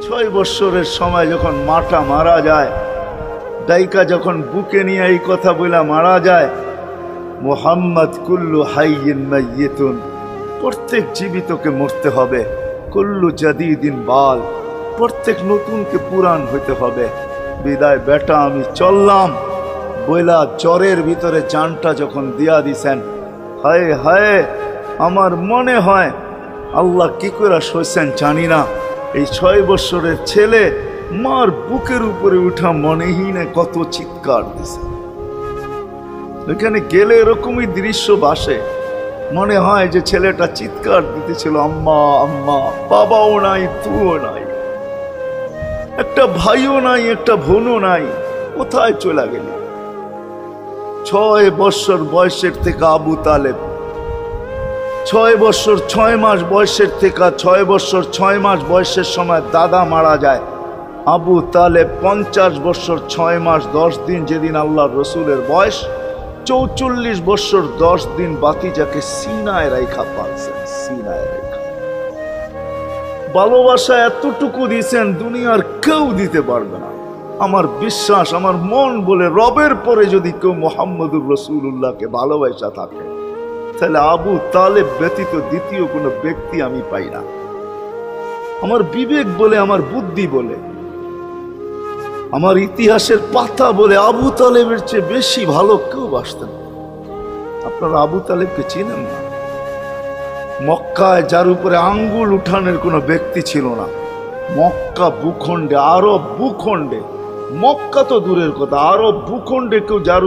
6 বৎসরের সময় যখন মাটা মারা যায়, দাইকা যখন বুকে নিয়ে এই কথা বলে মারা যায়, মুহাম্মদ কুল্লু হাইয়িন মাইয়িতুন, প্রত্যেক জীবিতকে মরতে হবে, কুল্লু জাদিদিন বাল, প্রত্যেক নতুনকে পুরান হইতে হবে। বিদায় বেটা আমি চললাম বইলা জ্বরের ভিতরে জানটা যখন দিয়া দিছেন, হায় হায় আমার মনে হয় আল্লাহ কি করে সইছেন জানি না। এই 6 বৎসরের ছেলে মার বুকের উপরে উঠা মনেই না কত চিৎকার দিছে। এখানে গেলে এরকমই দৃশ্য ভাসে, মনে হয় যে ছেলেটা চিৎকার দিতেছিল, আম্মা আম্মা, বাবাও নাই, তুও নাই, একটা ভাইও নাই, একটা বোনও নাই, কোথায় চলে গেল? 6 বৎসর বয়সের থেকে আবু তালেব, 6 বৎসর 6 মাস বয়সের থেকে 6 বৎসর 6 মাস বয়সের সময় দাদা মারা যায়। আবু তালেব 50 বৎসর 6 মাস 10 দিন, যেদিন আল্লাহর রসুলের বয়স 44 বৎসর 10 দিন, বাতিজাকে সিনায় রাইখা পাচ্ছেন, সিনায় রাইখা। ভালোবাসা এতটুকু দিয়েছেন দুনিয়ার কেউ দিতে পারবে না। আমার বিশ্বাস, আমার মন বলে রবের পরে যদি কেউ মুহাম্মদুর রাসূলুল্লাহকে ভালোবাসা থাকে, তাহলে আবু তালেব ব্যতীত দ্বিতীয় কোনো ব্যক্তি আমি পাই না। আমার বিবেক বলে, আমার বুদ্ধি বলে, আমার ইতিহাসের পাতা বলে আবু তালেবের চেয়ে বেশি ভালো কেউ বাসতেন। আপনারা আবু তালেবকে চিনেন না? মক্কায় যার উপরে আঙ্গুল উঠানের কোনো ব্যক্তি ছিল না। মক্কা ভূখণ্ডে, আরব ভূখণ্ডে, মক্কা তো দূরের কথা, আরব ভূখণ্ডে কেউ যার